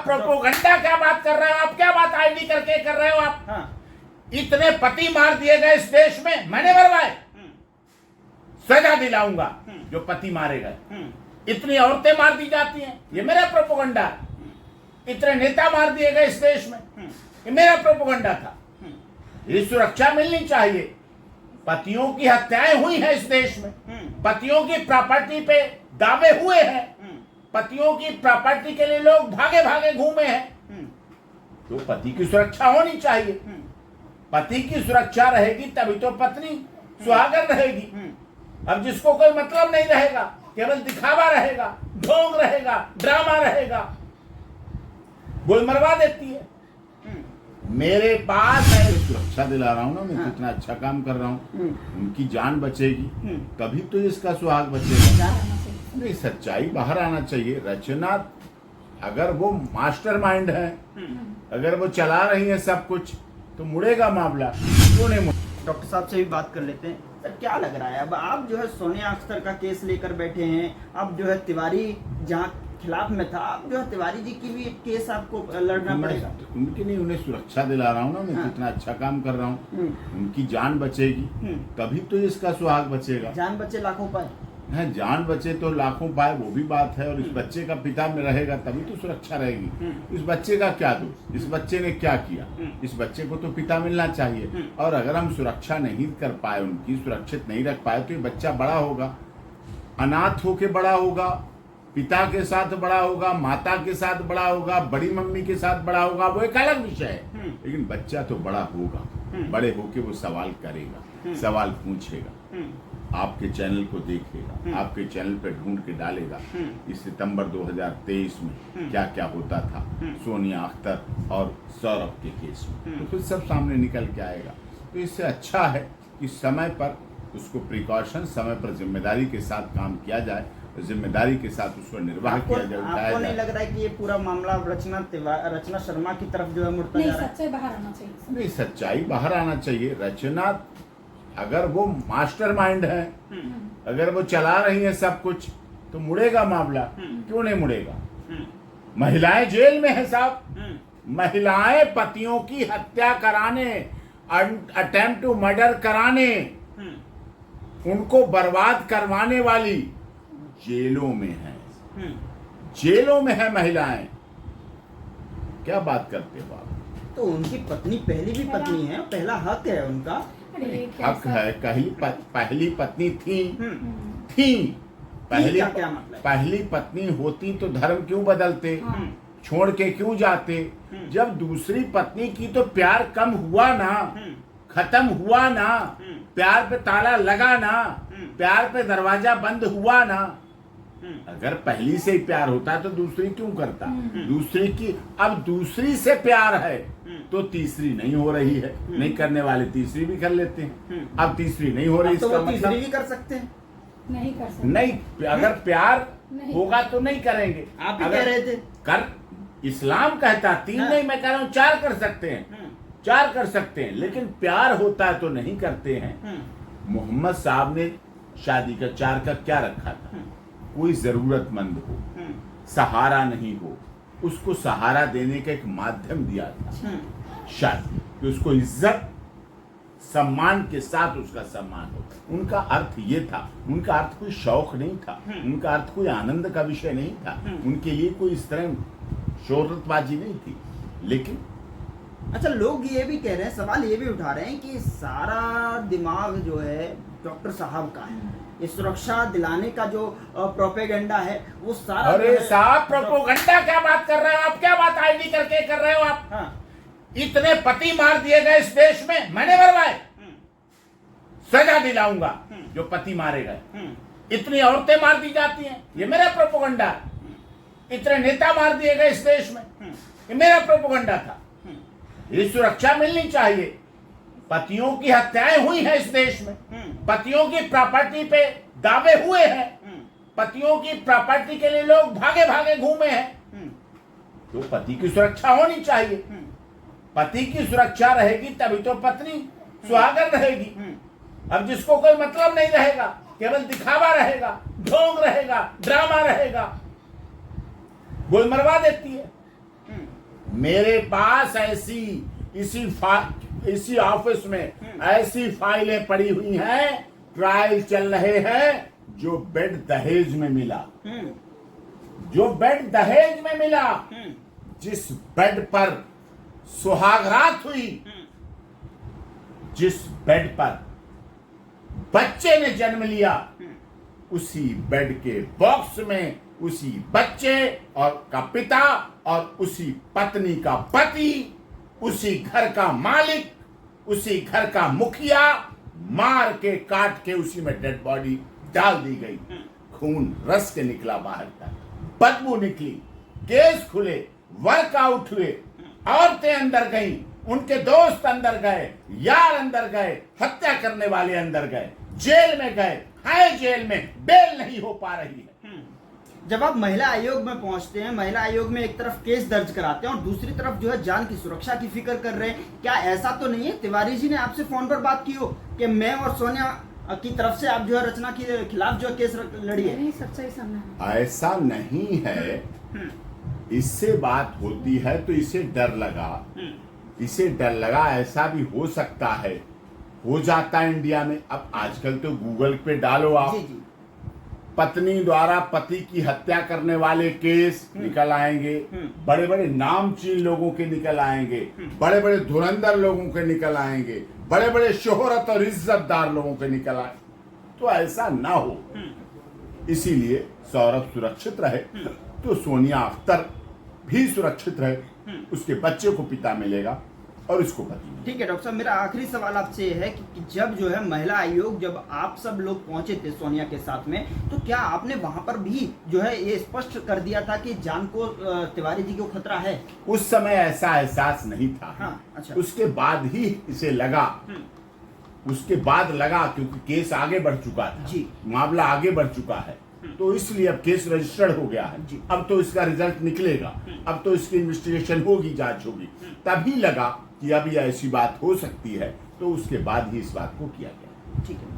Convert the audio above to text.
Propaganda क्या बात कर रहे हो आप? क्या बात आईडी करके कर रहे हो आप? हाँ। इतने पति मार दिए गए इस देश में, मैंने मरवाए, सजा दिलाऊंगा जो पति मारे गए। इतनी औरतें मार दी जाती हैं, ये मेरा प्रोपोगंडा है। इतने नेता मार दिए गए इस देश में, ये मेरा प्रोपोगंडा था। ये सुरक्षा मिलनी चाहिए। पतियों की हत्याएं हुई हैं इस देश में, पतियों की प्रॉपर्टी पे दावे हुए हैं, पतियों की प्रॉपर्टी के लिए लोग भागे भागे घूमे हैं। तो पति की सुरक्षा होनी चाहिए। पति की सुरक्षा रहेगी तभी तो पत्नी सुहागन रहेगी। अब जिसको कोई मतलब नहीं रहेगा, केवल दिखावा रहेगा, ढोंग रहेगा, ड्रामा रहेगा, वो मरवा देती है। मेरे पास मैं सुरक्षा दिला रहा हूँ ना, मैं कितना अच्छा काम कर रहा हूँ। उनकी जान बचेगी तभी तो इसका सुहाग बचेगा। नहीं, सच्चाई बाहर आना चाहिए। रचना अगर वो मास्टरमाइंड है, अगर वो चला रही है सब कुछ, तो मुड़ेगा मामला, क्यों नहीं मुड़ेगा? डॉक्टर साहब से भी बात कर लेते हैं। सर, क्या लग रहा है, अब आप जो है सोनिया अख्तर का केस लेकर बैठे हैं, अब जो है तिवारी जहाँ खिलाफ में था, अब जो है तिवारी जी की भी एक केस आपको लड़ना पड़ेगा। उनकी नहीं, उन्हें सुरक्षा दिला रहा हूँ ना, मैं कितना अच्छा काम कर रहा हूँ। उनकी जान बचेगी तभी तो इसका सुहाग बचेगा। जान बचे लाखों पाए है, जान बचे तो लाखों पाए, वो भी बात है। और इस बच्चे का पिता में रहेगा तभी तो सुरक्षा रहेगी। इस बच्चे का क्या दोष? इस बच्चे ने क्या किया? इस बच्चे को तो पिता मिलना चाहिए। और अगर हम सुरक्षा नहीं कर पाए, उनकी सुरक्षित नहीं रख पाए, तो ये बच्चा बड़ा होगा, अनाथ होके बड़ा होगा, पिता के साथ बड़ा होगा, माता के साथ बड़ा होगा, बड़ी मम्मी के साथ बड़ा होगा, वो एक अलग विषय है। लेकिन बच्चा तो बड़ा होगा, बड़े होके वो सवाल करेगा, सवाल पूछेगा, आपके चैनल को देखेगा, आपके चैनल पे ढूंढ के डालेगा इस सितंबर 2023 में क्या क्या होता था सोनिया अख्तर और सौरभ के केस में, तो फिर सब सामने निकल के आएगा। तो इससे अच्छा है कि समय पर उसको प्रिकॉशन, समय पर जिम्मेदारी के साथ काम किया जाए, जिम्मेदारी के साथ उसको निर्वाह किया जाए। आपको नहीं लग रहा है कि ये पूरा मामला रचना शर्मा की तरफ जो है मुड़ता जा रहा है? सच्चाई बाहर आना चाहिए। नहीं, सच्चाई बाहर आना चाहिए। रचना अगर वो मास्टरमाइंड है, अगर वो चला रही है सब कुछ, तो मुड़ेगा मामला, क्यों नहीं मुड़ेगा? महिलाएं जेल में है साहब। महिलाएं पतियों की हत्या कराने, अटेम्प्ट टू मर्डर कराने, उनको बर्बाद करवाने वाली जेलों में है। जेलों में है महिलाएं। क्या बात करते हो आप? तो उनकी पत्नी पहली भी पत्नी है, पहला हक है उनका। हक है। पहली पत्नी थी पहली पत्नी होती तो धर्म क्यों बदलते? छोड़ के क्यों जाते? जब दूसरी पत्नी की तो प्यार कम हुआ ना, खत्म हुआ ना, प्यार पे ताला लगा ना, प्यार पे दरवाजा बंद हुआ ना। अगर पहली से ही प्यार होता तो दूसरी क्यों करता? दूसरी की, अब दूसरी से प्यार है तो तीसरी नहीं हो रही है, नहीं करने वाले तीसरी भी कर लेते हैं। अब तीसरी नहीं हो रही, तो इसका वो तीसरी मतलब भी कर सकते हैं? नहीं कर सकते। नहीं, अगर प्यार होगा तो नहीं करेंगे। आप ही कह रहे थे कर, इस्लाम कहता 3 नहीं, मैं कह रहा हूँ 4 कर सकते हैं, 4 कर सकते हैं, लेकिन प्यार होता है तो नहीं करते हैं। मोहम्मद साहब ने शादी का 4 का क्या रखा था? कोई जरूरतमंद हो, सहारा नहीं हो, उसको सहारा देने का एक माध्यम दिया था शादी, कि उसको इज्जत सम्मान के साथ उसका सम्मान हो। उनका अर्थ ये था, उनका अर्थ कोई शौक नहीं था, उनका अर्थ कोई आनंद का विषय नहीं था, उनके लिए कोई इस तरह शोहरतबाजी नहीं थी। लेकिन अच्छा, लोग ये भी कह रहे हैं, सवाल ये भी उठा रहे हैं कि सारा दिमाग जो है डॉक्टर साहब का है, ये सुरक्षा दिलाने का जो प्रोपेगेंडा है वो सारा। अरे साहब, प्रोपेगेंडा क्या बात कर रहे हो आप? क्या बात आईडी करके कर रहे हो आप? इतने पति मार दिए गए इस देश में, मैंने मरवाए, सजा दिलाऊंगा जो पति मारे गए। इतनी औरतें मार दी जाती हैं, ये मेरा प्रोपेगेंडा है। इतने नेता मार दिए गए इस देश में, ये मेरा प्रोपेगेंडा था। ये सुरक्षा मिलनी चाहिए। पतियों की हत्याएं हुई हैं इस देश में, पतियों की प्रॉपर्टी पे दावे हुए हैं, पतियों की प्रॉपर्टी के लिए लोग भागे भागे घूमे हैं। तो पति की सुरक्षा होनी चाहिए। पति की सुरक्षा रहेगी तभी तो पत्नी सुहागन रहेगी। अब जिसको कोई मतलब नहीं रहेगा, केवल दिखावा रहेगा, ढोंग रहेगा, ड्रामा रहेगा, वो मरवा देती है। मेरे पास ऐसी इसी ऑफिस में ऐसी फाइलें पड़ी हुई हैं, ट्रायल चल रहे हैं, जो बेड दहेज में मिला, जो बेड दहेज में मिला, जिस बेड पर सुहागरात हुई, जिस बेड पर बच्चे ने जन्म लिया, उसी बेड के बॉक्स में उसी बच्चे और का पिता और उसी पत्नी का पति, उसी घर का मालिक, उसी घर का मुखिया मार के काट के उसी में डेड बॉडी डाल दी गई। खून रस के निकला बाहर तक, बदबू निकली, केस खुले, वर्कआउट हुए, औरतें अंदर गईं, उनके दोस्त अंदर गए, यार अंदर गए, हत्या करने वाले अंदर गए, जेल में गए, हाई जेल में, बेल नहीं हो पा रही है। जब आप महिला आयोग में पहुंचते हैं, महिला आयोग में एक तरफ केस दर्ज कराते हैं और दूसरी तरफ जो है जान की सुरक्षा की फिक्र कर रहे हैं, क्या ऐसा तो नहीं है तिवारी जी ने आपसे फोन पर बात की हो कि मैं और सोनिया की तरफ से आप जो है रचना के खिलाफ जो है केस लड़ी है? नहीं, सच्चाई सामने है। ऐसा नहीं है। इससे बात होती है तो इसे डर लगा, इसे डर लगा, ऐसा भी हो सकता है, हो जाता है इंडिया में। अब आजकल तो गूगल पे डालो आप, जी जी, पत्नी द्वारा पति की हत्या करने वाले केस निकल आएंगे, बड़े बड़े नामचीन लोगों के निकल आएंगे, बड़े बड़े धुरंधर लोगों के निकल आएंगे, बड़े बड़े शोहरत और इज्जतदार लोगों के निकल आए। तो ऐसा ना हो, इसीलिए सौरभ सुरक्षित रहे तो सोनिया अख्तर भी सुरक्षित रहे, उसके बच्चे को पिता मिलेगा और उसको पति। ठीक है डॉक्टर साहब, मेरा आखिरी सवाल आपसे ये है कि जब जो है महिला आयोग, जब आप सब लोग पहुंचे थे सोनिया के साथ में, तो क्या आपने वहां पर भी जो है ये स्पष्ट कर दिया था कि जान को तिवारी जी को खतरा है? उस समय ऐसा एहसास नहीं था। हाँ, अच्छा। उसके बाद ही इसे लगा, उसके बाद लगा, क्योंकि केस आगे बढ़ चुका था जी, मामला आगे बढ़ चुका है, तो इसलिए अब केस रजिस्टर्ड हो गया है जी। अब तो इसका रिजल्ट निकलेगा, अब तो इसकी इन्वेस्टिगेशन होगी, जांच होगी। तभी लगा कि अभी ऐसी बात हो सकती है, तो उसके बाद ही इस बात को किया गया। ठीक है।